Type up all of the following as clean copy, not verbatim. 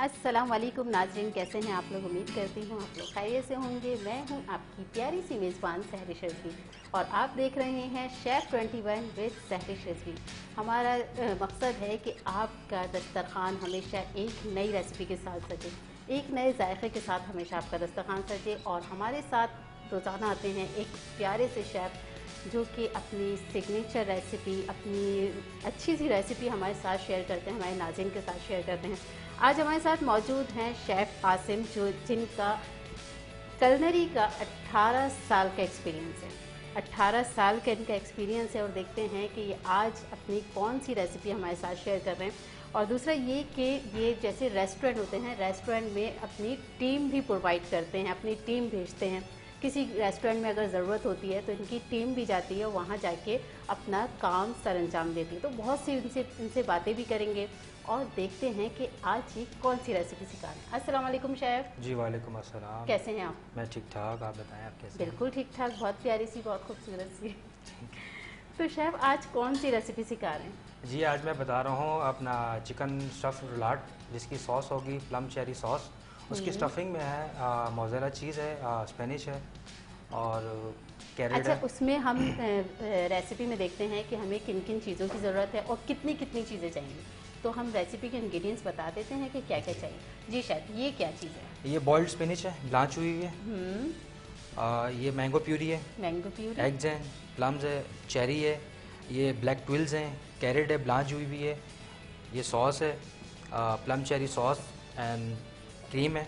अस्सलाम वालेकुम नाज़रीन, कैसे हैं आप लोग। उम्मीद करती हूँ आप लोग खैरियत से होंगे। मैं हूँ आपकी प्यारी सी मेज़बान सहरिश रिजवी और आप देख रहे हैं शेफ़ 21 विद सहरिश रिजवी। हमारा मकसद है कि आपका दस्तरखान हमेशा एक नई रेसिपी के साथ सजे, एक नए जायके के साथ हमेशा आपका दस्तरखान सजे। और हमारे साथ रोज़ाना आते हैं एक प्यारे से शेफ़ जो कि अपनी सिग्नेचर रेसिपी, अपनी अच्छी सी रेसिपी हमारे साथ शेयर करते हैं, हमारे नाज़रीन के साथ शेयर करते हैं। आज हमारे साथ मौजूद हैं शेफ़ आसिम, जो जिनका कलनरी का 18 साल का एक्सपीरियंस है। 18 साल का इनका एक्सपीरियंस है और देखते हैं कि ये आज अपनी कौन सी रेसिपी हमारे साथ शेयर कर रहे हैं। और दूसरा ये कि ये जैसे रेस्टोरेंट होते हैं, रेस्टोरेंट में अपनी टीम भी प्रोवाइड करते हैं, अपनी टीम भेजते हैं। किसी रेस्टोरेंट में अगर ज़रूरत होती है तो इनकी टीम भी जाती है, वहाँ जाके अपना काम सरअंजाम देती है। तो बहुत सी इनसे बातें भी करेंगे और देखते हैं कि आज ये कौन सी रेसिपी सिखा रहे हैं। अस्सलाम वालेकुम शेफ़। जी वालेकुम अस्सलाम। कैसे हैं आप? मैं ठीक ठाक, आप बताएं आप कैसे बिल्कुल ठीक ठाक, बहुत प्यारी सी, बहुत खूबसूरत सी। तो शेफ़ आज कौन सी रेसिपी सिखा रहे हैं? जी आज मैं बता रहा हूँ अपना चिकन स्टफ़ रुलाट, जिसकी सॉस होगी प्लम चेरी सॉस। उसकी स्टफिंग में है मोज़रेला चीज़ है, स्पेनिश है और कैरेट अच्छा, है। उसमें हम रेसिपी में देखते हैं कि हमें किन किन चीज़ों की ज़रूरत है और कितनी कितनी चीज़ें चाहिए। तो हम रेसिपी के इंग्रेडिएंट्स बता देते हैं कि क्या क्या चाहिए। जी शेफ़, ये क्या चीज़ है? ये बॉइल्ड स्पेनिश है, ब्लांच हुई हुई है। ये मैंगो प्यूरी है, मैंगो प्यूरी, एग्स हैं, प्लम्स है, चेरी है, ये ब्लैक ट्विल्स हैं, कैरेट है, ब्लांच हुई हुई है, ये सॉस है, plum cherry sauce and cream है।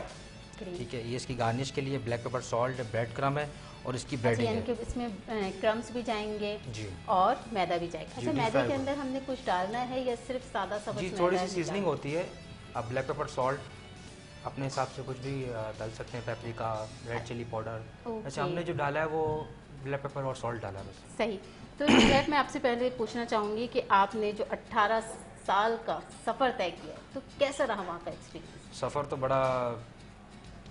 ठीक है, ये इसकी गार्निश के लिए black pepper salt, bread crumb है और इसकी ब्रेडिंग यानी है। कि इसमें क्रम्स भी जाएंगे जी और मैदा भी जाएगा। अच्छा, जी, मैदे के अंदर हमने कुछ डालना है या सिर्फ सादा सा जी कुछ थोड़ी मैदा सी ही सीजनिंग डालना होती है। आप ब्लैक पेपर सॉल्ट अपने हिसाब से कुछ भी डाल सकते हैं, paprika, red chilli powder. Okay. अच्छा, हमने जो डाला है वो ब्लैक पेपर और सॉल्ट डाला है बस। है? सही। तो शेफ, मैं आपसे पहले पूछना चाहूँगी कि आपने जो 18 साल का सफ़र तय किया, तो कैसा रहा वहाँ का एक्सपीरियंस? सफ़र तो बड़ा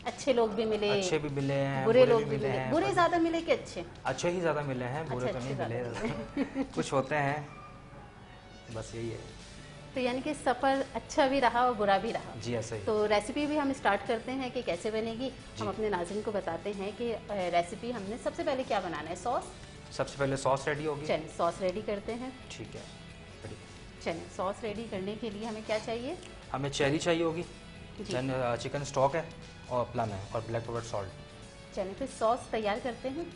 अच्छे लोग भी मिले, अच्छे भी मिले हैं, बुरे लोग भी भी मिले मिले? हैं। बुरे ज़्यादा मिले कि अच्छे? अच्छे ही ज़्यादा मिले हैं, बुरे अच्छा, तो अच्छे नहीं ज़्यादा मिले। कुछ होते हैं, बस यही है। तो यानी कि सफ़र अच्छा भी रहा और बुरा भी रहा। जी ऐसे ही। तो रेसिपी भी हम स्टार्ट करते हैं कि कैसे बनेगी। जी। हम अपने नाज़रीन को बताते हैं कि रेसिपी हमने सबसे पहले क्या बनाना है। सॉस। सबसे पहले सॉस रेडी होगी। चलिए सॉस रेडी करते हैं। ठीक है, रेडी। चलिए सॉस रेडी करने के लिए हमें क्या चाहिए? हमें चेरी चाहिए होगी, जी। देन चिकन स्टॉक है और प्लम है और ब्लैक पेपर सॉल्ट। चलिए फिर सॉस तैयार करते हैं।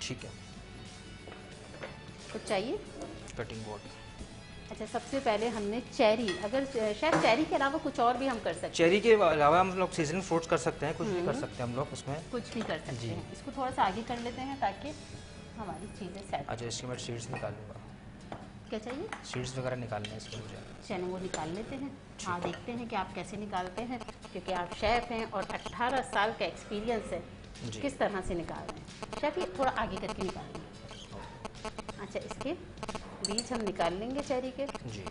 ठीक है, कुछ चाहिए? Cutting board. अच्छा, सबसे पहले हमने चेरी, अगर शायद चेरी के अलावा कुछ और भी हम कर सकते हैं। चेरी के अलावा हम लोग सीजनल फ्रूट्स कर सकते हैं, कुछ भी कर सकते हैं हम लोग उसमें। कुछ भी कर सकते जी। हैं। इसको थोड़ा सा आगे कर लेते हैं ताकि हमारी चीज़ें सेट। अच्छा, इसके मैं सीड्स निकालूंगा, क्या चाहिए? सीड्स वगैरह निकालने हैं इसके मुझे। चलो वो निकाल लेते हैं। हाँ, देखते हैं कि आप कैसे निकालते हैं, क्योंकि आप शेफ़ हैं और 18 साल का एक्सपीरियंस है। जी। किस तरह से निकाल रहे हैं शेफ़? ये थोड़ा आगे करके निकालेंगे। अच्छा, इसके बीज हम निकाल लेंगे चेरी के। जी।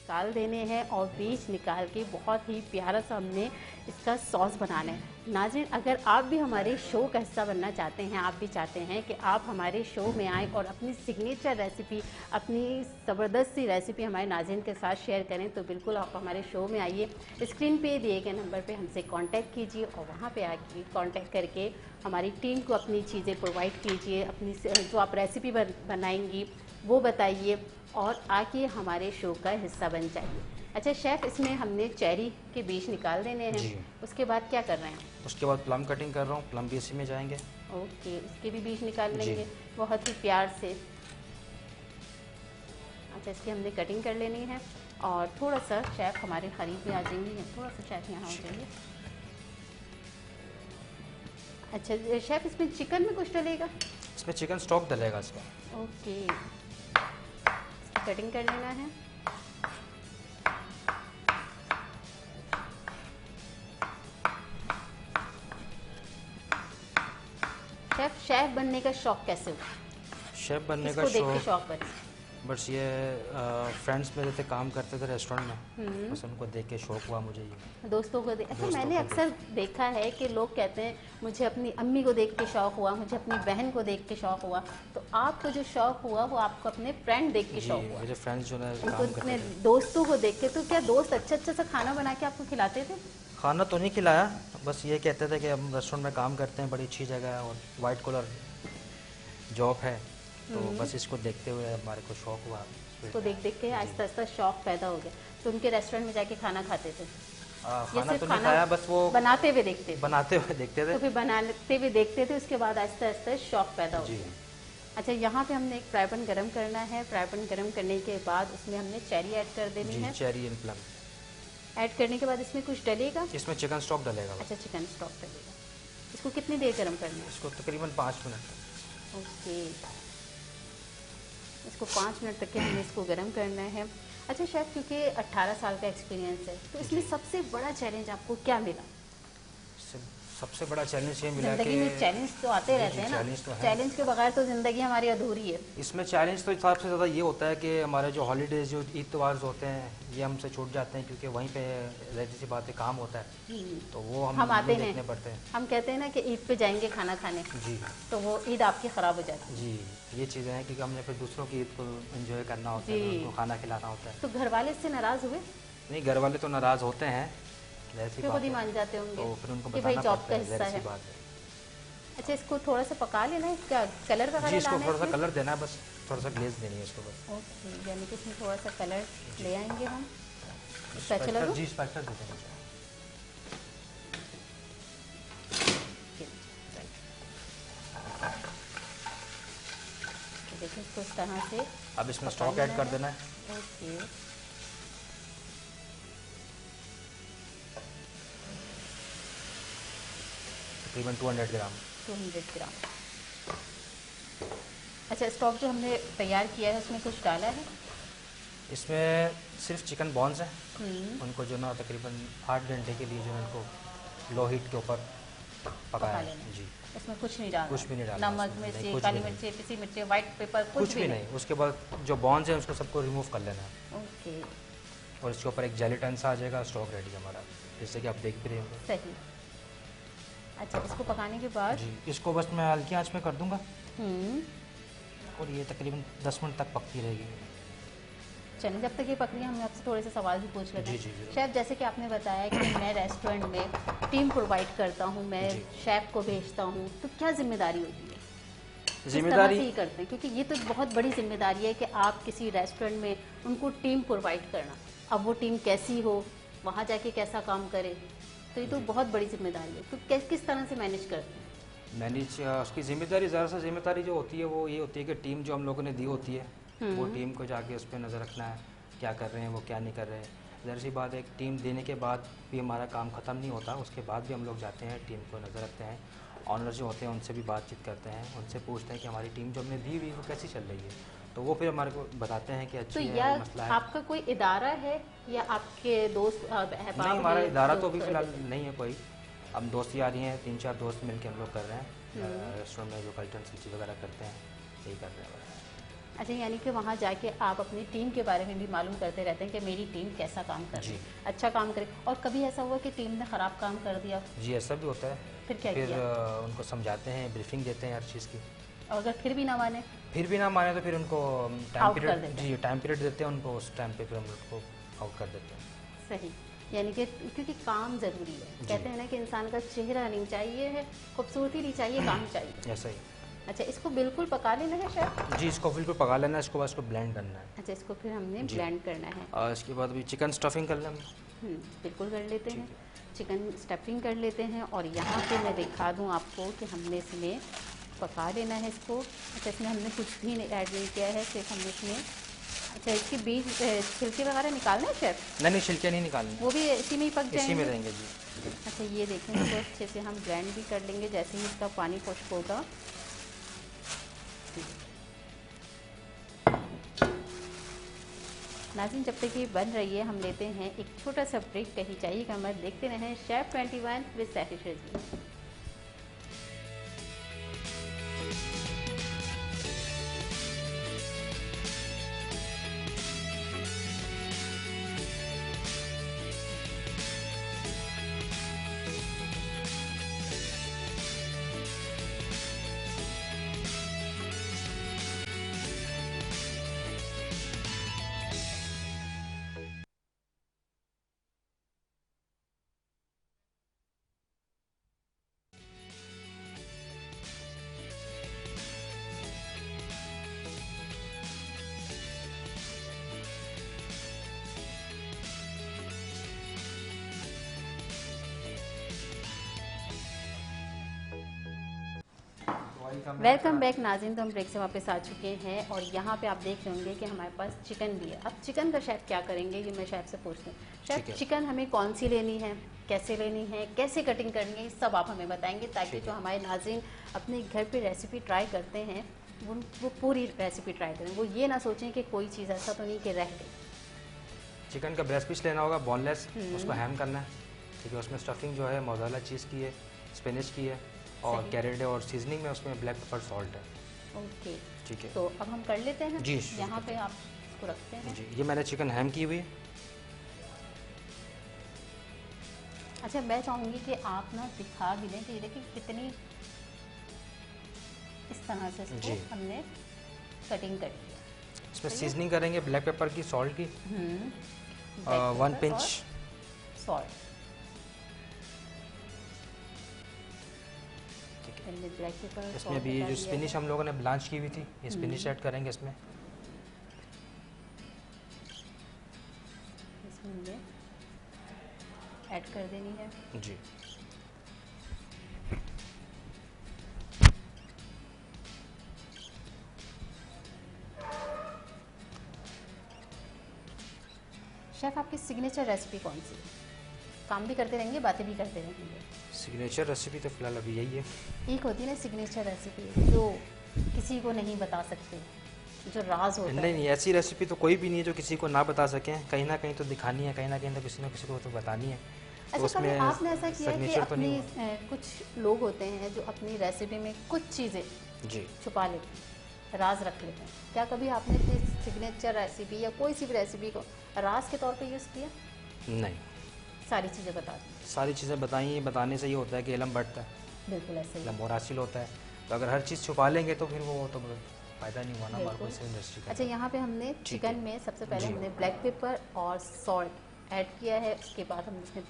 निकाल देने हैं और बीज निकाल के बहुत ही प्यारा सा हमने इसका सॉस बनाना है। नाज़रीन, अगर आप भी हमारे शो का हिस्सा बनना चाहते हैं, आप भी चाहते हैं कि आप हमारे शो में आएँ और अपनी सिग्नेचर रेसिपी, अपनी ज़बरदस्त सी रेसिपी हमारे नाज़रीन के साथ शेयर करें, तो बिल्कुल आप हमारे शो में आइए। स्क्रीन पे दिए गए नंबर पे हमसे कांटेक्ट कीजिए और वहाँ पे आके कांटेक्ट करके हमारी टीम को अपनी चीज़ें प्रोवाइड कीजिए, अपनी जो आप रेसिपी बनाएंगी वो बताइए और आके हमारे शो का हिस्सा बन जाइए। अच्छा शेफ़, इसमें हमने चेरी के बीज निकाल देने हैं। जी। उसके बाद क्या कर रहे हैं? उसके बाद प्लम कटिंग कर रहा हूँ, प्लम भी इसी में जाएंगे। ओके, इसके भी बीज निकाल जी। लेंगे बहुत ही प्यार से। अच्छा, इसकी हमने कटिंग कर लेनी है और थोड़ा सा शेफ़ हमारे करीब में आ जाएंगे, थोड़ा सा शेफ़ यहाँ हो जाइए। अच्छा शेफ़, इसमें चिकन में कुछ डलेगा? इसमें चिकन स्टॉक डलेगा इसका। ओके, कटिंग कर लेना है। शेफ बनने का शौक कैसे हुआ? शेफ़ बनने का इसको देख के शौक शौक बना। बस ये फ्रेंड्स मेरे थे, काम करते थे रेस्टोरेंट में, बस उनको देख के शौक हुआ मुझे ये। दोस्तों को अच्छा, दोस्तों मैंने को अक्सर देखा है कि लोग कहते हैं मुझे अपनी अम्मी को देख के शौक हुआ, मुझे अपनी बहन को देख के शौक हुआ। तो आपको जो शौक हुआ वो आपको अपने फ्रेंड देख के जी, शौक हुआ, मेरे फ्रेंड्स जो है उनको काम अपने करते थे। दोस्तों को देख के। तो क्या दोस्त अच्छा अच्छा सा खाना बना के आपको खिलाते थे? खाना तो नहीं खिलाया, बस ये कहते थे कि हम रेस्टोरेंट में काम करते हैं, बड़ी अच्छी जगह है और वाइट कॉलर जॉब है, तो बस इसको देखते हुए हमारे को शौक हुआ। तो देख देख के आहिस्ता आहिस्ता शौक पैदा हो गया। तो उनके रेस्टोरेंट में जाके खाना खाते थे? खाना सिर्फ तो नहीं खाया, बस वो बनाते हुए देखते थे? बनाते हुए देखते थे। तो फिर बनाते हुए देखते थे, उसके बाद आहिस्ता आहिस्ता शौक पैदा हो जी। गया। अच्छा, यहाँ पे हमने एक फ्राई पैन गरम करना है। फ्राई पैन गरम करने के बाद उसमें हमने चेरी ऐड कर देनी जी, है। Cherry and plum. ऐड करने के बाद इसमें कुछ डलेगा? इसमें चिकन स्टॉक डलेगा बस। अच्छा, चिकन स्टॉक डलेगा। इसको कितनी देर गरम करना है? इसको तकरीबन 5 मिनट। ओके, इसको 5 मिनट तक के हमें इसको गरम करना है। अच्छा शेफ, क्योंकि 18 साल का एक्सपीरियंस है, तो इसमें सबसे बड़ा चैलेंज आपको क्या मिला? सबसे बड़ा चैलेंज ये मिला जिंदगी कि में चैलेंज तो आते रहते हैं ना, चैलेंज तो है। चैलेंज के बगैर तो जिंदगी हमारी अधूरी है। इसमें चैलेंज तो सबसे ज़्यादा ये होता है कि हमारे जो हॉलीडेज, जो ईद त्योहार होते हैं, ये हमसे छूट जाते हैं, क्योंकि वहीं पे रहती सी बात है, काम होता है, तो वो हम आते हैं, देखने पड़ते हैं। हम कहते हैं ना कि ईद पे जाएंगे खाना खाने, जी तो वो ईद आपकी ख़राब हो जाती है। जी, ये चीज़ें हैं, क्योंकि हमने फिर दूसरों की ईद को एंजॉय करना होता है, जी। उनको खाना खिलाना होता है। तो घर वाले इससे नाराज़ हुए? नहीं, घर वाले तो नाराज़ होते हैं, जैसी फिर बात खुद ही है, मान जाते होंगे तो फिर उनको कि भाई बताना जॉब पड़ता का है, हिस्सा ज़ाहिर सी है। बात है। अच्छा, इसको थोड़ा सा पका लेना है, क्या कलर जी, वगैरह इसको लाना है थोड़ा सा इसमें? कलर देना है, बस थोड़ा सा ग्लेज देनी है इसको बस। ओके, यानी कि इसमें थोड़ा सा कलर ले आएंगे हम। स्पैचुला जी, स्पैचुला दे देंगे। देखिए, इसको इस तरह से अब इसमें पका स्टॉक लेना ऐड कर है। देना है, ओके, तकरीबन 200 ग्राम। 200 ग्राम। अच्छा, स्टॉक जो हमने तैयार किया है उसमें कुछ डाला है? इसमें सिर्फ चिकन बॉन्स हैं, हम्म, उनको जो ना तकरीबन 8 घंटे के लिए जो है उनको लो हीट के ऊपर पका पकाया लेना है। जी। इसमें कुछ नहीं डालना? कुछ भी नहीं डालना नमक, इसमें, नहीं, मिर्ची, कुछ काली भी नहीं। मिर्ची, पिसी मिर्ची, व्हाइट पेपर, कुछ भी नहीं। उसके बाद जो बॉन्स हैं उसको सबको रिमूव कर लेना है, ओके, और इसके ऊपर एक जेलीटन सा आ जाएगा, स्टॉक रेडी हमारा, जैसे कि आप देख भी रहे होंगे। सही। अच्छा, इसको पकाने के बाद जी, इसको बस मैं हल्की आंच में कर दूंगा, हम्म, और ये तकरीबन 10 मिनट तक पकती रहेगी। चलिए, जब तक ये पक रही है, हम आपसे थोड़े से सवाल भी पूछ लेते जी, हैं। जी, जरूर। शेफ़, जैसे कि आपने बताया कि मैं रेस्टोरेंट में टीम प्रोवाइड करता हूँ, मैं जी। शेफ़ को भेजता हूँ, तो क्या जिम्मेदारी होती है? किस तरह जिम्मेदारी से ही करते हैं? क्योंकि ये तो बहुत बड़ी जिम्मेदारी है कि आप किसी रेस्टोरेंट में उनको टीम प्रोवाइड करना। अब वो टीम कैसी हो, वहाँ जाके कैसा काम करे, तो ये तो बहुत बड़ी जिम्मेदारी है। तो किस तरह से मैनेज करते हैं? मैनेज उसकी जिम्मेदारी, ज़्यादा से जिम्मेदारी जो होती है वो ये होती है कि टीम जो हम लोगों ने दी होती है, वो टीम को जाके उस पर नज़र रखना है, क्या कर रहे हैं वो, क्या नहीं कर रहे हैं। ज़ाहिर सी बात है, एक टीम देने के बाद भी हमारा काम ख़त्म नहीं होता, उसके बाद भी हम लोग जाते हैं, टीम को नज़र रखते हैं, ऑनर जो होते हैं उनसे भी बातचीत करते हैं, उनसे पूछते हैं कि हमारी टीम जो हमने दी हुई वो कैसी चल रही है, तो वो फिर हमारे को बताते हैं कि तो अच्छी है, या मसला है। आपका कोई इदारा है या आपके दोस्त अहबाब नहीं, हमारा हैं इदारा जो तो अभी कर फ़िलहाल देते हैं? नहीं है कोई, हम दोस्त यारी हैं, 3-4 दोस्त मिलकर हम लोग कर रहे हैं, रेस्टोरेंट में जो कल्चर वगैरह करते हैं, यही कर रहे हैं। अच्छा, यानी कि वहाँ जाके आप अपनी टीम के बारे में भी मालूम करते रहते हैं कि मेरी टीम कैसा काम कर रही है, जी। अच्छा काम करे। और कभी ऐसा हुआ कि टीम ने ख़राब काम कर दिया, जी, ऐसा भी होता है। फिर क्या फिर किया? उनको समझाते हैं, ब्रीफिंग देते हैं हर चीज़ की। और अगर फिर भी ना माने? फिर भी ना माने तो फिर उनको टाइम Out कर पीरियड, देते जी, टाइम पीरियड देते हैं उनको, उस टाइम पे फिर हम उनको आउट कर देते हैं। सही, यानी कि क्योंकि काम ज़रूरी है। कहते हैं ना कि इंसान का चेहरा नहीं चाहिए है, खूबसूरती नहीं चाहिए, काम चाहिए। ऐसा ही। अच्छा, इसको बिल्कुल पका लेना है शेफ? जी, इसको बिल्कुल पका लेना है, इसको बस इसको ब्लेंड करना है। अच्छा, इसको फिर हमने जी। ब्लेंड करना है। और इसके बाद भी चिकन स्टफिंग कर लें। बिल्कुल कर लेते हैं, चिकन स्टफिंग कर लेते हैं। और यहाँ पे मैं दिखा दूँ आपको कि हमने इसमें पका लेना है इसको। अच्छा, इसमें हमने कुछ भी ऐड नहीं किया है, सिर्फ हमने इसमें, अच्छा, इसके बीज छिलके वगैरह निकालना है शेफ? नहीं, छिलके नहीं निकालने, वो भी इसी में ही पक इसी में जाएंगे? रहेंगे जी। अच्छा, ये देखें, इसको अच्छे से हम ब्लेंड भी कर लेंगे जैसे ही इसका पानी खुश्क होगा। नाज़रीन, जब तक ये बन रही है हम लेते हैं एक छोटा सा ब्रेक। कहीं जाइएगा मत, देखते रहें chef 21 with Saifi Shezvi. Welcome back नाज़रीन। तो हम ब्रेक से वापस आ चुके हैं और यहाँ पे आप देख रहे होंगे कि हमारे पास चिकन भी है। अब चिकन का शेफ़ क्या करेंगे ये मैं शेफ़ से पूछती हूँ। शेफ़, चिकन हमें कौन सी लेनी है, कैसे लेनी है, कैसे कटिंग करनी है, सब आप हमें बताएंगे ताकि जो हमारे नाज़रीन अपने घर पे रेसिपी ट्राई करते हैं वो पूरी रेसिपी ट्राई करें, वो ये ना सोचें कि कोई चीज़ ऐसा तो नहीं कि रह गई। चिकन का ब्रेस्ट पीस लेना होगा बोनलेस, उसको हैम करना है, ठीक है। उसमें स्टफिंग जो है मोज़रेला चीज़ की है, स्पिनच की है और कैरेट है और सीजनिंग में उसमें ब्लैक पेपर सॉल्ट है। ओके, ठीक है। तो अब हम कर लेते हैं जी। यहाँ पे आप इसको रखते हैं जी। ये मैंने चिकन हैम की हुई है। अच्छा, मैं चाहूँगी कि आप ना दिखा भी दें कि ये देखिए कितनी इस तरह से इसको हमने कटिंग करी है। इसमें सीजनिंग करेंगे ब्लैक पेपर की, सॉल्ट की, 1 पिंच सॉल्ट, ब्लैक पेपर। इसमें भी जो स्पिनिश हम लोगों ने ब्लांच की हुई थी, ये स्पिनिश ऐड करेंगे इसमें ऐड कर देनी है। जी। शेफ़, आपकी सिग्नेचर रेसिपी कौन सी है? काम भी करते रहेंगे, बातें भी करते रहेंगे। सिग्नेचर रेसिपी तो फिलहाल अभी यही है। एक होती है ना सिग्नेचर रेसिपी जो किसी को नहीं बता सकते, जो राज होता है। नहीं, ऐसी रेसिपी तो कोई भी नहीं है जो किसी को ना बता सकें। कहीं ना कहीं तो दिखानी है, कहीं ना कहीं तो किसी को तो बतानी है। अच्छा, तो उसमें आपने ऐसा किया कि तो नहीं कुछ लोग होते हैं जो अपनी रेसिपी में कुछ चीज़ें जी छुपा लेते हैं, राज रख लेते हैं। क्या कभी आपने अपनी सिग्नेचर रेसिपी या कोई सी भी रेसिपी को राज के तौर पे यूज़ किया? नहीं, सारी चीज़ें बता दी। सारी चीज़ें बताई। बताने से ये होता है कि इल्म बढ़ता है। बिल्कुल ऐसे ही। इल्म और हासिल होता है। तो अगर हर चीज़ छुपा लेंगे तो फिर वो तो फ़ायदा नहीं हुआ ना हमारे को इस इंडस्ट्री का। अच्छा, यहाँ पे हमने चिकन में सबसे पहले हमने ब्लैक पेपर और सॉल्ट ऐड किया है। उसके बाद हमने इसमें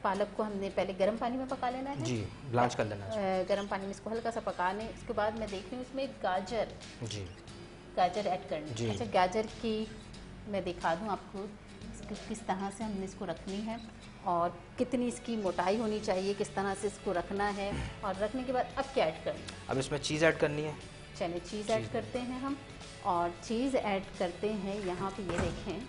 पालक को हमने पहले गर्म पानी में पका लेना है। जी, ब्लांच कर लेना है। गर्म पानी में इसको हल्का सा पकाने। उसके बाद मैं देख रही हूँ इसमें गाजर ऐड करनी। अच्छा, गाजर की मैं दिखा दूँ आपको किस तरह से हमने इसको रखनी है और कितनी इसकी मोटाई होनी चाहिए, किस तरह से इसको रखना है। और रखने के बाद अब क्या ऐड करना है? अब इसमें चीज़ ऐड करनी है। चलिए चीज़ ऐड करते हैं हम। और चीज़ ऐड करते हैं यहाँ पे, ये देखें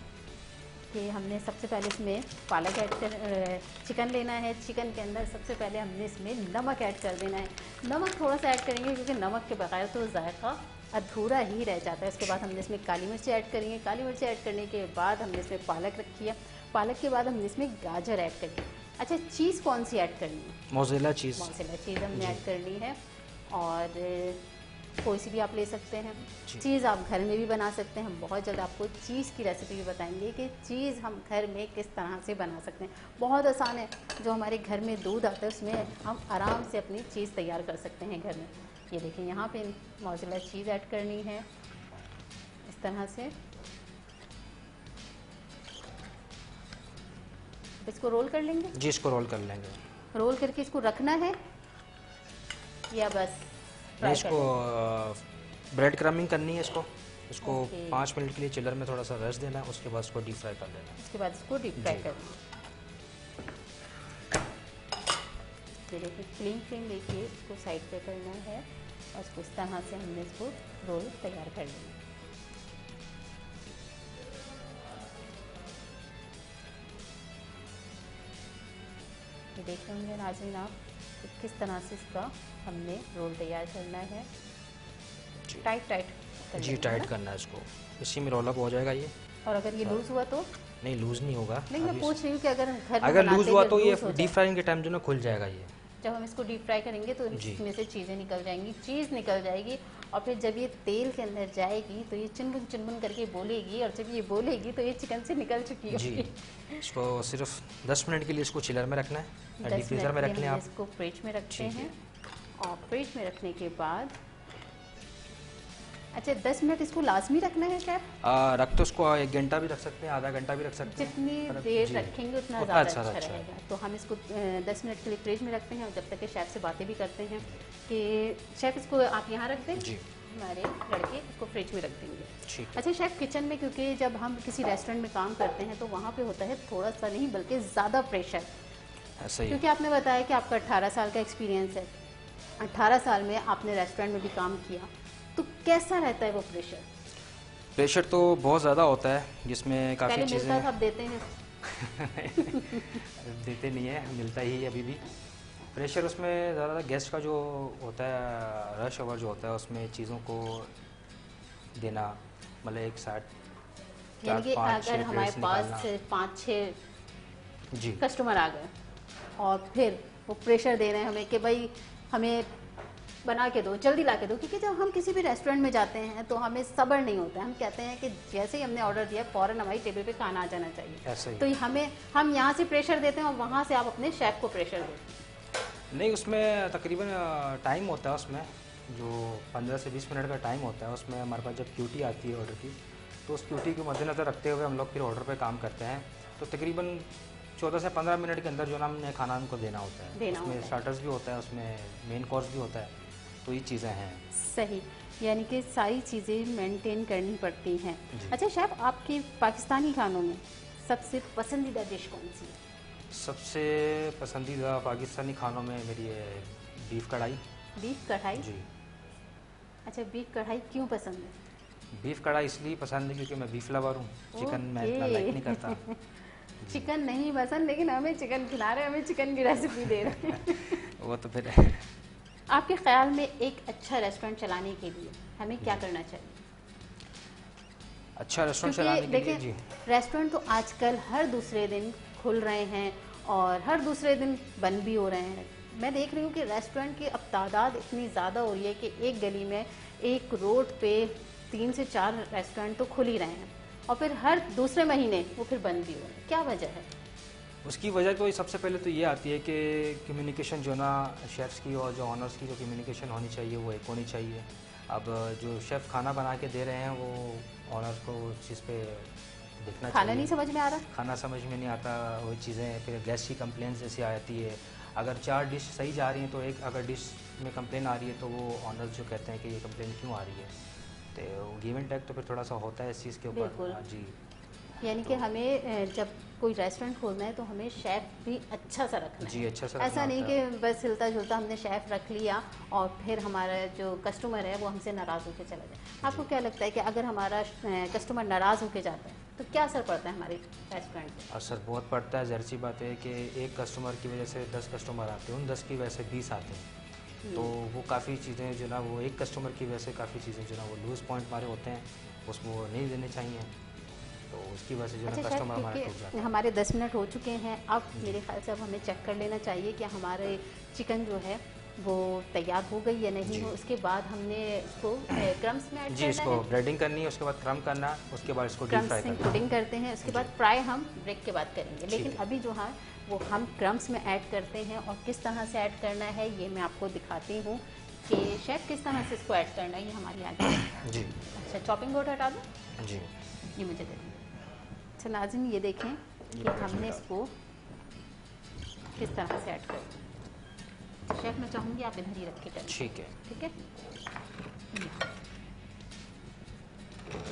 कि हमने सबसे पहले इसमें पालक ऐड कर, चिकन लेना है। चिकन के अंदर सबसे पहले हमने इसमें नमक ऐड कर देना है। नमक थोड़ा सा ऐड करेंगे क्योंकि नमक के बगैर तो जायका अधूरा ही रह जाता है। उसके बाद हमने इसमें काली मिर्च ऐड करेंगे। काली मिर्च ऐड करने के बाद हमने इसमें पालक रखी है। पालक के बाद हमने इसमें गाजर ऐड करेंगे। अच्छा, चीज़ कौन सी ऐड करनी है? मोज़रेला चीज़ हमने ऐड करनी है। और कोई सी भी आप ले सकते हैं। चीज़ आप घर में भी बना सकते हैं। हम बहुत जल्द आपको चीज़ की रेसिपी भी बताएंगे कि चीज़ हम घर में किस तरह से बना सकते हैं। बहुत आसान है। जो हमारे घर में दूध आता है उसमें हम आराम से अपनी चीज़ तैयार कर सकते हैं घर में। ये देखिए, यहाँ पे मोज़रेला चीज़ ऐड करनी है इस तरह से। इसको रोल कर लेंगे। जी, इसको रोल कर लेंगे। रोल करके इसको रखना है या बस इसको ब्रेड क्रम्बिंग करनी है। इसको 5 मिनट के लिए चिलर में थोड़ा सा रेस्ट देना है। उसके बाद इसको डीप फ्राई कर लेना है। उसके बाद इसको डीप फ्राई करना है। देखिए, क्लीन लेके इसको साइड पे करना है और इसको इस तरह से हमने इसको रोल तैयार कर लेना है। ये देख रहे होंगे नाज़रीन आप किस तरह से इसका हमने रोल तैयार करना है। टाइट टाइट करना है इसको। इसी में रोल अप हो जाएगा ये। और अगर ये लूज़ हुआ तो? नहीं, लूज़ नहीं होगा। नहीं, मैं पूछ रही हूँ कि अगर लूज़ हुआ तो ये डीप फ्राइंग के टाइम जो ना खुल जाएगा। ये जब हम इसको डीप फ्राई करेंगे तो इसमें से चीज़ें निकल जाएंगी, चीज़ निकल जाएगी। और फिर जब ये तेल के अंदर जाएगी तो ये चुनबुन चुनबुन करके बोलेगी और जब ये बोलेगी तो ये चिकन से निकल चुकी है। जी, इसको सिर्फ 10 मिनट के लिए इसको चिलर में रखना है। डीप फ्रीजर में रख लें आप। इसको फ्रिज में रखते हैं और फ्रिज में रखने के बाद अच्छा 10 मिनट इसको लाजमी रखना है शेफ? रख तो इसको 1 घंटा भी रख सकते हैं, आधा घंटा भी रख सकते हैं। जितनी देर रखेंगे उतना ज़्यादा अच्छा रहेगा। तो हम इसको 10 मिनट के लिए फ्रिज में रखते हैं और जब तक के शेफ़ से बातें भी करते हैं कि शेफ़ इसको आप यहाँ रख दें। जी, हमारे लड़के इसको फ्रिज में रख देंगे। अच्छा शेफ़, किचन में क्योंकि जब हम किसी रेस्टोरेंट में काम करते हैं तो वहाँ पे होता है थोड़ा सा नहीं बल्कि ज़्यादा प्रेशर। क्योंकि आपने बताया कि आपका 18 साल का एक्सपीरियंस है 18 साल में आपने रेस्टोरेंट में भी काम किया, तो कैसा रहता है वो प्रेशर? प्रेशर तो बहुत ज़्यादा होता है, जिसमें काफ़ी पहले चीज़ें मिलता था, अब देते हैं? देते नहीं है, मिलता ही है अभी भी। प्रेशर उसमें ज़्यादा गेस्ट का जो होता है, रश आवर जो होता है, उसमें चीज़ों को देना, मतलब एक साथ यानी कि 4-5 अगर 6 हमारे प्लेट्स पास निकालना। 5-6 जी कस्टमर आ गए और फिर वो प्रेशर दे रहे हैं हमें कि भाई हमें बना के दो, जल्दी ला के दो, क्योंकि जब हम किसी भी रेस्टोरेंट में जाते हैं तो हमें सब्र नहीं होता है। हम कहते हैं कि जैसे ही हमने ऑर्डर दिया फ़ौरन हमारी टेबल पे खाना आ जाना चाहिए। ऐसा ही। तो हम यहाँ से प्रेशर देते हैं और वहाँ से आप अपने शेफ़ को प्रेशर देते हैं। नहीं, उसमें तकरीबन टाइम होता है, उसमें जो 15 से 20 मिनट का टाइम होता है, उसमें हमारे पास जब क्यूटी आती है ऑर्डर की, तो उस क्यूटी को मद्देनज़र रखते हुए हम लोग फिर ऑर्डर पे काम करते हैं। तो तकरीबन 14 से 15 मिनट के अंदर जो ना हमने खाना उनको देना होता है। उसमें स्टार्टर्स भी होता है, उसमें मेन कोर्स भी होता है, तो ये चीज़ें हैं। सही, यानी कि सारी चीज़ें मेंटेन करनी पड़ती हैं। अच्छा शेफ़, आपके पाकिस्तानी खानों में सबसे पसंदीदा डिश कौन सी है? सबसे पसंदीदा पाकिस्तानी खानों में मेरी है बीफ कढ़ाई। बीफ कढ़ाई? जी। अच्छा, बीफ कढ़ाई क्यों पसंद है? बीफ कढ़ाई इसलिए पसंद है क्योंकि मैं बीफ लवर हूँ, चिकन मैं इतना लाइक नहीं करता। चिकन नहीं पसंद, लेकिन हमें चिकन खिला रहे हैं, हमें चिकन की रेसिपी दे रहे हैं। वो तो फिर आपके ख्याल में एक अच्छा रेस्टोरेंट चलाने के लिए हमें क्या करना चाहिए? अच्छा रेस्टोरेंट चलाने के लिए, जी, रेस्टोरेंट तो आजकल हर दूसरे दिन खुल रहे हैं और हर दूसरे दिन बंद भी हो रहे हैं। मैं देख रही हूँ कि रेस्टोरेंट की अब तादाद इतनी ज़्यादा हो रही है कि एक गली में, एक रोड पे 3 से 4 रेस्टोरेंट तो खुल ही रहे हैं और फिर हर दूसरे महीने वो फिर बंद भी हो रहे हैं। क्या वजह है? उसकी वजह तो सबसे पहले तो ये आती है कि कम्युनिकेशन जो ना शेफ़्स की और जो ऑनर्स की जो कम्युनिकेशन होनी चाहिए वो एक होनी चाहिए। अब जो शेफ़ खाना बना के दे रहे हैं वो ऑनर्स को उस चीज़ पे देखना चाहिए। खाना नहीं समझ में आ रहा? खाना समझ में नहीं आता, वही चीज़ें, फिर गेस्ट की कंप्लेंट्स जैसी आती है। अगर 4 डिश सही जा रही हैं तो एक अगर डिश में कंप्लेन आ रही है तो वो ऑनर्स जो कहते हैं कि ये कंप्लेन क्यों आ रही है, तो गिव एंड टेक तो फिर थोड़ा सा होता है इस चीज़ के ऊपर। हाँ जी। यानी कि हमें जब कोई रेस्टोरेंट खोलना है तो हमें शेफ़ भी अच्छा सा रखना है। जी, अच्छा सा ऐसा नहीं कि बस हिलता जुलता हमने शेफ़ रख लिया और फिर हमारा जो कस्टमर है वो हमसे नाराज़ होकर चला जाए। आपको क्या लगता है कि अगर हमारा कस्टमर नाराज़ होकर जाता है तो क्या असर पड़ता है हमारे रेस्टोरेंट पर? असर बहुत पड़ता है, ज़ाहिर सी बात है कि एक कस्टमर की वजह से 10 कस्टमर आते हैं, उन 10 की वजह से 20 आते हैं, तो वो काफ़ी चीज़ें जो ना, वो एक कस्टमर की वजह से काफ़ी चीज़ें जो ना वो लूज़ पॉइंट हमारे होते हैं, उसको नहीं देने चाहिए, तो उसकी वजह से जो ना कस्टमर हमारा टूट जाता है। हमारे 10 मिनट हो चुके हैं, अब मेरे ख्याल से अब हमें चेक कर लेना चाहिए कि हमारे चिकन जो है वो तैयार हो गई या नहीं हो। उसके बाद हमने इसको क्रम्स में ऐड करना है। जी, इसको ब्रेडिंग करनी है, उसके बाद क्रम करना है, उसके बाद इसको डीप फ्राई करना है। पुडिंग करते हैं, उसके बाद फ्राई हम ब्रेक के बाद करेंगे, लेकिन अभी जो है वो हम क्रम्स में ऐड करते हैं। और किस तरह से ऐड करना है ये मैं आपको दिखाती हूँ कि शेफ़ किस तरह से इसको ऐड करना है, ये हमारी आगे। जी। अच्छा, चॉपिंग बोर्ड हटा दूँ? जी, ये मुझे दे दें। अच्छा नाज़रीन, ये देखें कि हमने इसको किस तरह से ऐड कर। शेफ़ मैं चाहूँगी आप इधर ही रखे करें। ठीक है। ठीक है।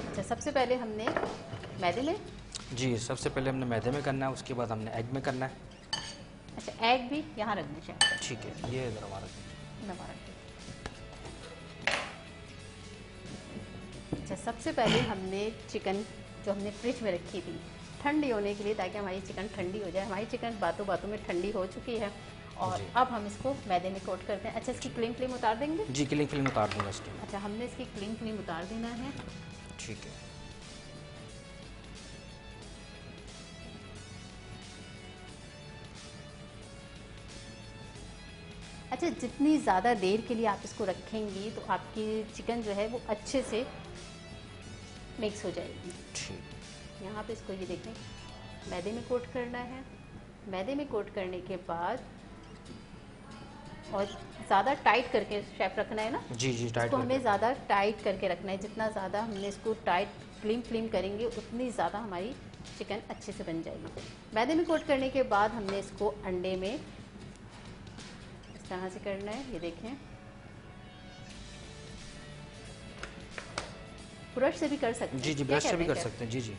अच्छा, सबसे पहले हमने मैदे में, जी, सबसे पहले हमने मैदे में करना है, उसके बाद हमने एग में करना है। अच्छा एग भी यहाँ रख दें शेफ़? ठीक है, ये इधर हमारा। अच्छा, सबसे पहले हमने चिकन जो हमने फ्रिज में रखी थी ठंडी होने के लिए, ताकि हमारी चिकन ठंडी हो जाए। हमारी चिकन बातों बातों में ठंडी हो चुकी है और अब हम इसको मैदे में कोट करते हैं। अच्छा, इसकी क्लीन फिल्म उतार देंगे? जी, क्लीन फिल्म उतार दूँगा इसकी। अच्छा, हमने इसकी क्लीन फिल्म उतार देना है। ठीक है। अच्छा, जितनी ज़्यादा देर के लिए आप इसको रखेंगी तो आपकी चिकन जो है वो अच्छे से मिक्स हो जाएगी। ठीक। यहाँ पे इसको ये देखें, मैदे में कोट करना है। मैदे में कोट करने के बाद और ज़्यादा टाइट करके शेफ़ रखना है ना? जी जी, टाइट इसको हमें ज़्यादा टाइट करके रखना है। जितना ज़्यादा हमने इसको टाइट क्लीन करेंगे उतनी ज़्यादा हमारी चिकन अच्छे से बन जाएगी। मैदे में कोट करने के बाद हमने इसको अंडे में इस तरह से करना है। ये देखें, ब्रश से भी कर सकते हैं। जी जी, ब्रश से भी कर सकते हैं। जी जी।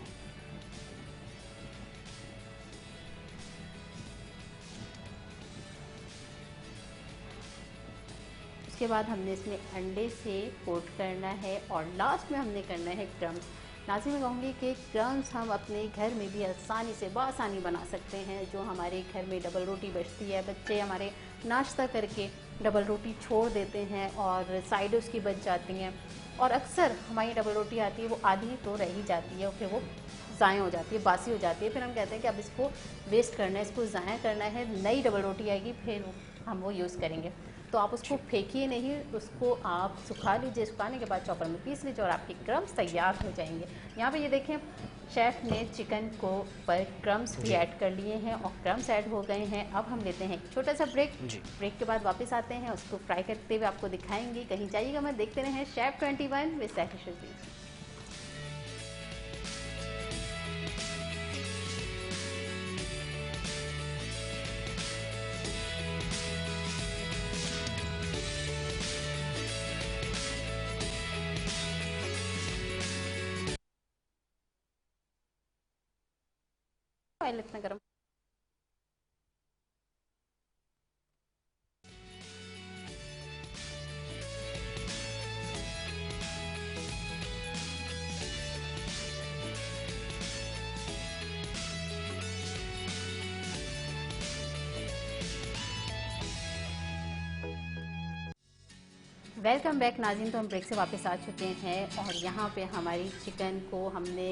उसके बाद हमने इसमें अंडे से कोट करना है और लास्ट में हमने करना है क्रम्स। नाज़रीन, मैं कहूँगी कि क्रम्स हम अपने घर में भी आसानी से बआसानी बना सकते हैं। जो हमारे घर में डबल रोटी बचती है, बच्चे हमारे नाश्ता करके डबल रोटी छोड़ देते हैं और साइड उसकी बच जाती हैं, और अक्सर हमारी डबल रोटी आती है वो आधी तो रह ही जाती है और फिर वो ज़ाया हो जाती है, बासी हो जाती है। फिर हम कहते हैं कि अब इसको वेस्ट करना है, इसको ज़ाया करना है, नई डबल रोटी आएगी फिर हम वो यूज़ करेंगे। तो आप उसको फेंकिए नहीं, उसको आप सुखा लीजिए, सुखाने के बाद चॉपर में पीस लीजिए और आपके क्रम्स तैयार हो जाएंगे। यहाँ पे ये देखें, शेफ़ ने चिकन को पर क्रम्स भी ऐड कर लिए हैं और क्रम्स ऐड हो गए हैं। अब हम लेते हैं एक छोटा सा ब्रेक। ब्रेक के बाद वापस आते हैं, उसको फ्राई करते हुए आपको दिखाएंगे। कहीं जाइएगा मत, देखते रहें chef 21 with Sehrish Rizvi. Oil इतना गर्म। वेलकम बैक नाज़रीन। तो हम ब्रेक से वापस आ चुके हैं और यहाँ पे हमारी चिकन को हमने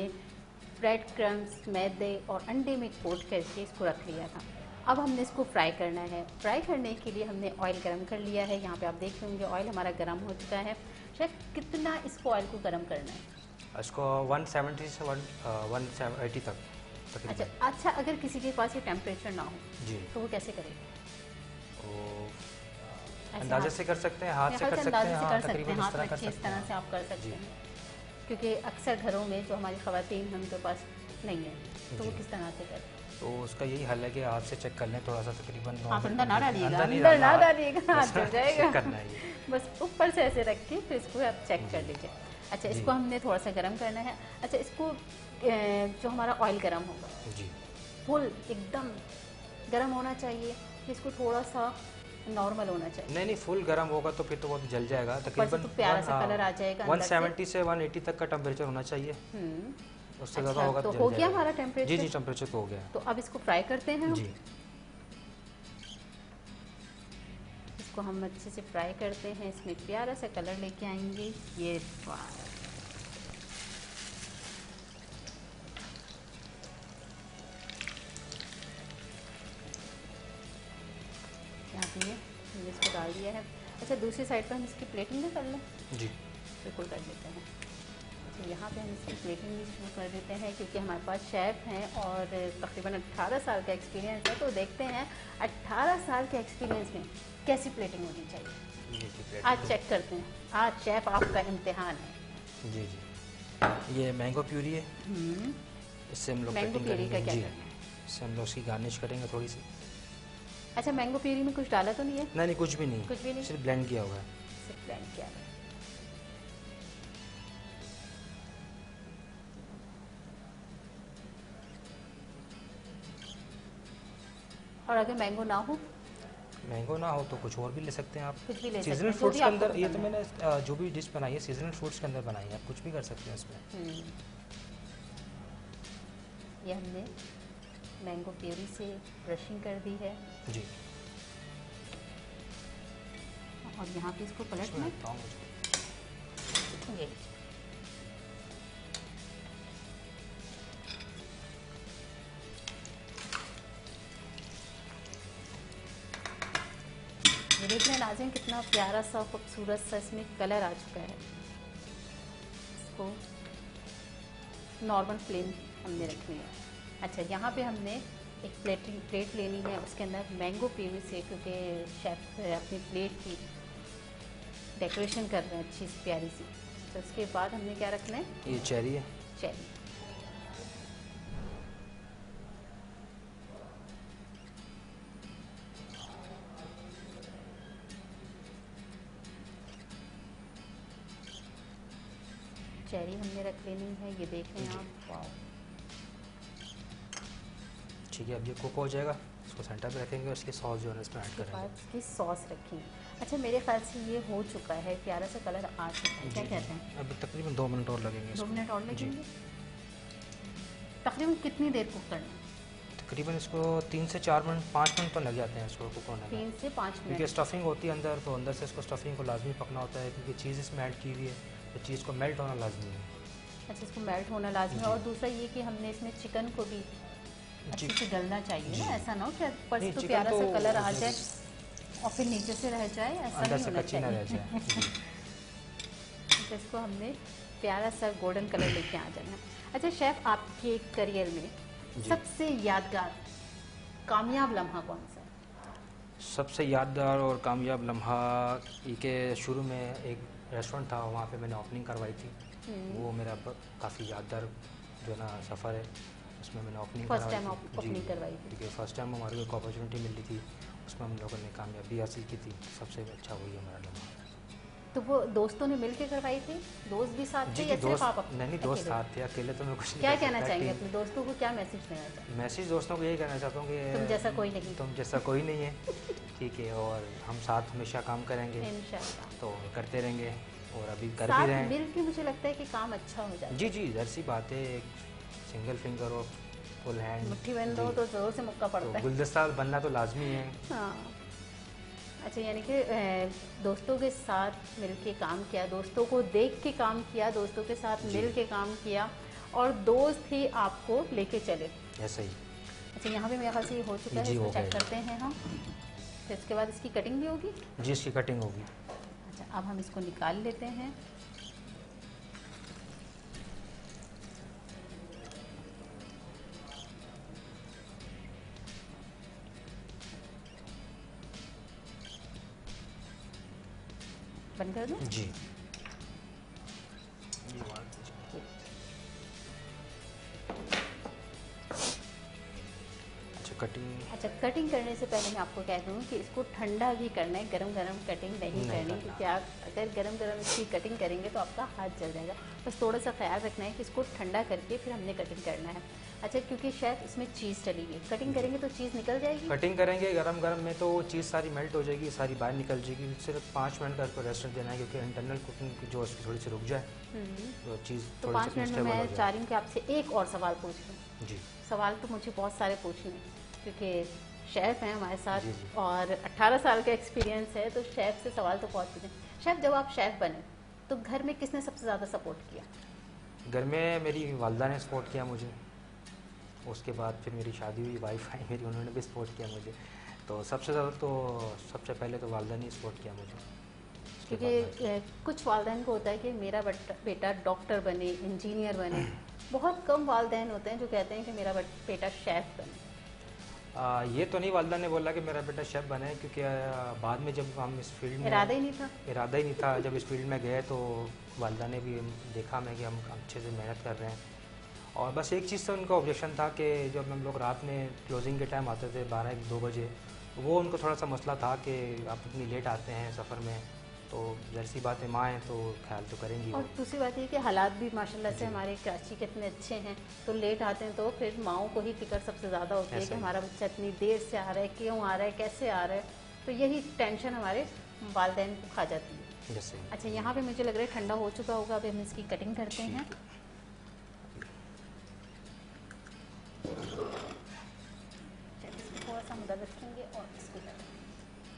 ब्रेड क्रम्स, मैदे और अंडे में कोट करके इसको रख लिया था। अब हमने इसको फ्राई करना है। फ्राई करने के लिए हमने ऑयल गरम कर लिया है। यहाँ पे आप देख रहे होंगे ऑयल हमारा गरम हो चुका है। शायद कितना इसको ऑयल को गरम करना है? इसको 170 से 180 तक। अच्छा, अगर किसी के पास ये टेम्परेचर ना हो जी तो वो कैसे करेगा? अंदाजे से कर सकते हैं, हाथ से कर सकते हैं, हाथ में तकरीबन इस तरह से आप कर सकते हैं, क्योंकि अक्सर घरों में जो हमारी ख़वातीन उनके पास नहीं है तो वो किस तरह से करें? तो उसका यही हल है कि हाथ से चेक कर लें थोड़ा सा, तकरीबन अंदर ना डालिएगा, हाथ जल जाएगा। करना है बस ऊपर से ऐसे रख के फिर इसको आप चेक कर लीजिए। अच्छा, इसको हमने थोड़ा सा गर्म करना है। अच्छा, इसको जो हमारा ऑयल गर्म होगा जी, फुल एकदम गर्म होना चाहिए, इसको थोड़ा सा नॉर्मल होना चाहिए? नहीं, फुल गर्म होगा तो फिर तो बहुत जल जाएगा। तकरीबन तो प्यारा सा कलर आ जाएगा। 170 से 180 तक का टेम्परेचर होना चाहिए। उससे ज़्यादा होगा तो हो गया हमारा टेम्परेचर? जी, टेम्परेचर तो हो गया। तो अब इसको फ्राई करते हैं जी। इसको हम अच्छे से फ्राई करते हैं, इसमें प्यारा सा कलर लेके आएंगे। ये हमने इसको डाल दिया है। अच्छा, दूसरी साइड पर हम इसकी प्लेटिंग भी कर लें? जी, बिल्कुल कर देते हैं। अच्छा, यहाँ पे हम इसकी प्लेटिंग भी शुरू कर देते हैं, क्योंकि हमारे पास शेफ़ हैं और तकरीबन 18 साल का एक्सपीरियंस है। तो देखते हैं 18 साल के एक्सपीरियंस में कैसी प्लेटिंग होनी चाहिए। आज चेक करते हैं, आज शेफ़ आपका इम्तिहान है। जी, ये मैंगो प्यूरी है। इससे हम लोग मैंगो प्यूरी का क्या करना है? इससे हम लोग उसकी गार्निश करेंगे थोड़ी सी। अच्छा, मैंगो प्यूरी में कुछ डाला तो नहीं है? नहीं, कुछ भी नहीं, कुछ भी नहीं, सिर्फ ब्लेंड किया हुआ है। सिर्फ ब्लेंड किया है। और अगर मैंगो ना हो? मैंगो ना हो तो कुछ और भी ले सकते हैं आप। कुछ भी ले सकते हैं। सीजनल फ्रूट्स के अंदर, ये तो मैंने जो भी डिश बनाई है सीजनल फ्रूट्स के अंदर बनाई है, आप कुछ भी कर सकते हैं इसमें। ये हमने मैंगो प्यूरी से ब्रशिंग कर दी है जी, और यहाँ पे इसको पलटना है। ये देख रहे हैं नाज़रीन, कितना प्यारा सा खूबसूरत सा इसमें कलर आ चुका है। इसको नॉर्मल फ्लेम हमने रखनी है। अच्छा, यहाँ पे हमने एक प्लेट लेनी है, उसके अंदर मैंगो प्यूरी से, क्योंकि शेफ़ अपनी प्लेट की डेकोरेशन कर रहे हैं अच्छी सी प्यारी सी। तो उसके बाद हमने क्या रखना है? ये चेरी है। चेरी। चेरी हमने रख लेनी है। ये देख रहे हैं आप, वाह, ठीक है। अब ये कुक हो जाएगा, इसको सेंटर पे रखेंगे और इसकी सॉस जो है इसमें ऐड करेंगे। इसकी सॉस रखी। अच्छा, मेरे ख्याल से ये हो चुका है, प्यारा सा कलर आ चुका है, क्या कहते हैं? अभी तकरीबन 2 मिनट और लगेंगे। 2 मिनट और लगेंगे। तकरीबन कितनी देर कुक करना है? तकरीबन इसको 3 से 4 मिनट 5 मिनट तो लग जाते हैं इसको कुक होने में। 3 से 5 मिनट। क्योंकि स्टफिंग होती है अंदर, तो अंदर से इसको स्टफिंग को लाजमी पकना होता है, क्योंकि चीज़ इसमें ऐड की हुई है तो चीज़ को मेल्ट होना लाजमी है। अच्छा, इसको मेल्ट होना लाजमी है। और दूसरा ये कि हमने इसमें चिकन को भी अच्छे से गलना चाहिए ना, ऐसा ना हो कि ऊपर से तो प्यारा सा कलर आ जाए और फिर नीचे से रह जाए, ऐसा नहीं होना चाहिए। तो इसको हमने प्यारा सा गोल्डन कलर लेके आ जाना। अच्छा शेफ़, आपके करियर में सबसे यादगार कामयाब लम्हा कौन सा है? सबसे यादगार और कामयाब लम्हा ये कि शुरू में एक रेस्टोरेंट था, वहाँ पे मैंने ओपनिंग करवाई थी। वो मेरा काफ़ी यादगार जो है ना सफ़र है, उसमें मैंने फर्स्ट टाइम ओपनिंग करवाई थी। क्योंकि फ़र्स्ट टाइम हमारे को एक अपॉर्चुनिटी मिली थी, उसमें हम लोगों ने कामयाबी हासिल की थी। सबसे अच्छा वही हमारा लम्हा। तो वो दोस्तों ने मिलके करवाई थी? दोस्त भी साथ थे या सिर्फ आप? नहीं, दोस्त साथ थे, अकेले तो मैं कुछ नहीं। क्या कहना चाहेंगे अपने दोस्तों को, क्या मैसेज देना चाहेंगे? मैसेज दोस्तों को यही कहना चाहता हूँ कि तुम जैसा कोई नहीं, तुम जैसा कोई नहीं है, ठीक है, और हम साथ हमेशा काम करेंगे, इंशाल्लाह तो करते रहेंगे और अभी कर भी साथ रहे हैं। मिल के मुझे लगता है कि काम अच्छा हो जाता है। जी, ज़ाहिर सी बात है, सिंगल फिंगर और फुल हैंड मुट्ठी बंद हो तो जोर से मुक्का पड़ता है। गुलदस्ता बनना तो लाजमी है। हाँ। अच्छा, यानी कि दोस्तों के साथ मिलके काम किया, दोस्तों को देख के काम किया, दोस्तों के साथ मिल के काम किया और दोस्त ही आपको लेके चले, ऐसा ही। अच्छा, यहाँ पे मेरे ख्याल से ये हो चुका है, इसको चेक करते हैं हम। फिर इसके बाद इसकी कटिंग भी होगी? जी, इसकी कटिंग होगी। अच्छा, अब हम इसको निकाल लेते हैं। बंद कर दूं? जी। अच्छा, कटिंग करने से पहले मैं आपको कह दूँ कि इसको ठंडा भी करना है, गरम गरम कटिंग नहीं करनी, क्योंकि आप अगर गरम गरम इसकी कटिंग करेंगे तो आपका हाथ जल जाएगा। बस थोड़ा सा ख्याल रखना है कि इसको ठंडा करके फिर हमने कटिंग करना है। अच्छा, क्योंकि शायद इसमें चीज़ चली गई, कटिंग करेंगे तो चीज़ निकल जाएगी। कटिंग करेंगे गरम गरम में तो वो चीज़ सारी मेल्ट हो जाएगी, सारी बाहर निकल जाएगी। सिर्फ 5 मिनट का इसको रेस्ट देना है, क्योंकि इंटरनल कुकिंग जो उसकी थोड़ी सी रुक जाए तो चीज़ तो 5 मिनट में मैं चाह रही हूँ कि आपसे एक और सवाल पूछ लूँ। जी। सवाल तो मुझे बहुत सारे पूछने हैं, क्योंकि शेफ़ हैं हमारे साथ और 18 साल का एक्सपीरियंस है, तो शेफ़ से सवाल तो बहुत पूछे। शेफ़, जब आप शेफ़ बने तो घर में किसने सबसे ज़्यादा सपोर्ट किया? घर में मेरी वालदा ने सपोर्ट किया मुझे, उसके बाद फिर मेरी शादी हुई, वाइफ आई मेरी, उन्होंने भी सपोर्ट किया मुझे। तो सबसे ज़्यादा तो सबसे पहले तो वालदा ने सपोर्ट किया मुझे, क्योंकि कुछ वालदैन को होता है कि मेरा बेटा डॉक्टर बने, इंजीनियर बने। बहुत कम वालदैन होते हैं जो कहते हैं कि मेरा बेटा शेफ़ बने। ये तो नहीं वालदा ने बोला कि मेरा बेटा शेफ़ बने, क्योंकि बाद में जब हम इस फील्ड में, इरादा ही नहीं था, जब इस फील्ड में गए तो वालदा ने भी देखा हमें कि हम अच्छे से मेहनत कर रहे हैं। और बस एक चीज़ से उनका ऑब्जेक्शन था कि जब हम लोग रात में क्लोजिंग के टाइम आते थे 12-1-2 बजे, वो उनको थोड़ा सा मसला था कि आप इतनी लेट आते हैं सफ़र में, तो ज़ाहिर सी बात है माँ हैं तो ख्याल तो करेंगी। और दूसरी बात ये कि हालात भी माशाल्लाह से हमारे कराची के इतने अच्छे हैं, तो लेट आते हैं तो फिर माँओं को ही फिक्र सबसे ज़्यादा होती है कि हमारा बच्चा इतनी देर से आ रहा है, क्यों आ रहा है, कैसे आ रहा है, तो यही टेंशन हमारे वालिदैन को खा जाती है। अच्छा, यहाँ पे मुझे लग रहा है ठंडा हो चुका होगा, अभी हम इसकी कटिंग करते हैं। थोड़ा सा मदद रखेंगे और इसको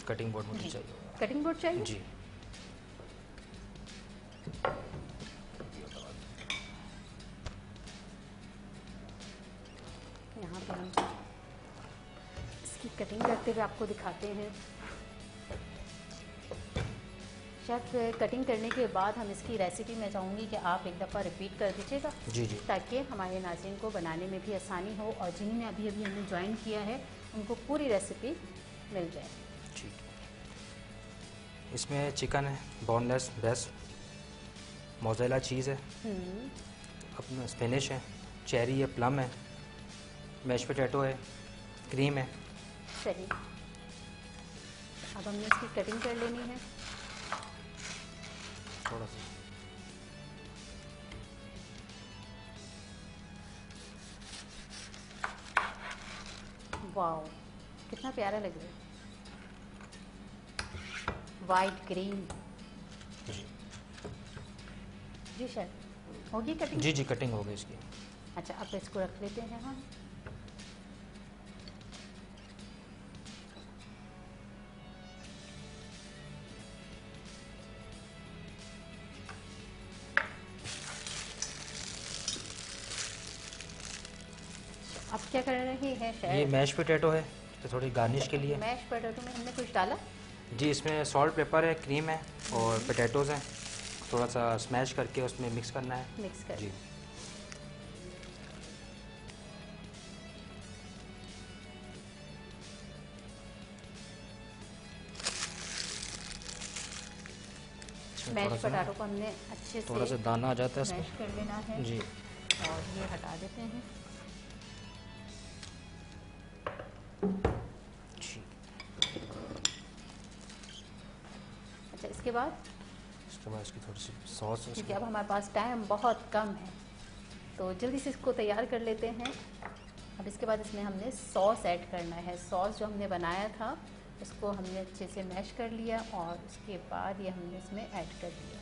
कटिंग बोर्ड मुझे चाहिए। कटिंग बोर्ड चाहिए जी। यहाँ पे हम इसकी कटिंग करते हुए आपको दिखाते हैं। शायद कटिंग करने के बाद हम इसकी रेसिपी मैं चाहूँगी कि आप एक दफ़ा रिपीट कर दीजिएगा, जी, ताकि हमारे नाज़रीन को बनाने में भी आसानी हो और जिन्होंने अभी हमने ज्वाइन किया है उनको पूरी रेसिपी मिल जाए। ठीक, इसमें चिकन है, बोनलेस ब्रेस्ट, मोज़रेला चीज़ है, अपना स्पिनिश है, चेरी है, प्लम है, मैश पोटैटो है, क्रीम है। सही, अब हमने इसकी कटिंग कर लेनी है थोड़ा सा। वाओ, कितना प्यारा लग रहा है, वाइट ग्रीन। जी शेफ, होगी कटिंग? जी जी, कटिंग हो गई इसकी। अच्छा, अब इसको रख लेते हैं हम। अब क्या कर रहे हैं शेफ? ये मैश पोटैटो है, तो थोड़ी गार्निश के लिए। मैश पोटैटो में हमने कुछ डाला? जी, इसमें सॉल्ट, पेपर है, क्रीम है और पोटैटोज़ हैं। थोड़ा सा स्मैश करके उसमें मिक्स करना है। मिक्स कर जी। मैश पोटैटो को हमने अच्छे से थोड़ा सा दाना आ जाता है मैश इसमें। कर लेना है जी। और ये हटा देते हैं। जी। अच्छा, इसके बाद इसके बाद इसकी थोड़ी सी सॉस है। क्योंकि अब हमारे पास टाइम बहुत कम है तो जल्दी से इसको तैयार कर लेते हैं। अब इसके बाद इसमें हमने सॉस ऐड करना है। सॉस जो हमने बनाया था उसको हमने अच्छे से मैश कर लिया और उसके बाद ये हमने इसमें ऐड कर दिया।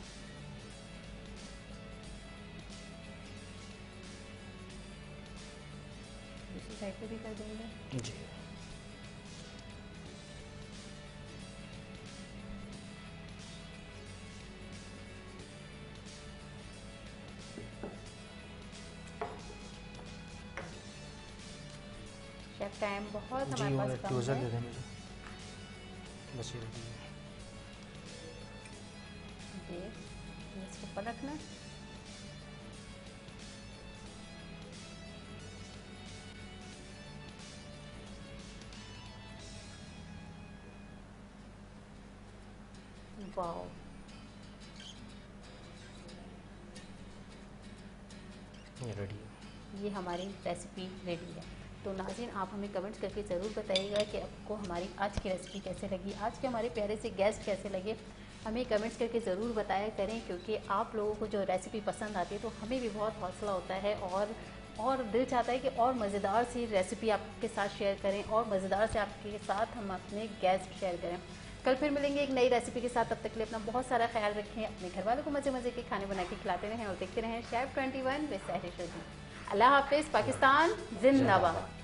दूसरी साइड पे भी कर देंगे। जी। शेफ, टाइम बहुत जी, हमारे और पास कम ट्यूज़र दे है। दें मुझे, बस ये रेडी है। ये इसको पलटना। वाओ, ये रेडी है। ये हमारी रेसिपी रेडी है। तो नाज़रीन, आप हमें कमेंट्स करके ज़रूर बताइएगा कि आपको हमारी आज की रेसिपी कैसे लगी, आज के हमारे प्यारे से गेस्ट कैसे लगे। हमें कमेंट्स करके ज़रूर बताया करें क्योंकि आप लोगों को जो रेसिपी पसंद आती है तो हमें भी बहुत हौसला होता है और दिल चाहता है कि और मज़ेदार सी रेसिपी आपके साथ शेयर करें और मज़ेदार से आपके साथ हम अपने गेस्ट शेयर करें। कल फिर मिलेंगे एक नई रेसिपी के साथ। तब तक के लिए अपना बहुत सारा ख्याल रखें, अपने घर वालों को मज़े मज़े के खाने बना के खिलाते रहें और देखते रहें शेफ 21 विद सहरिश रज़वी। अल्लाह हाफिज़। पाकिस्तान जिंदाबाद।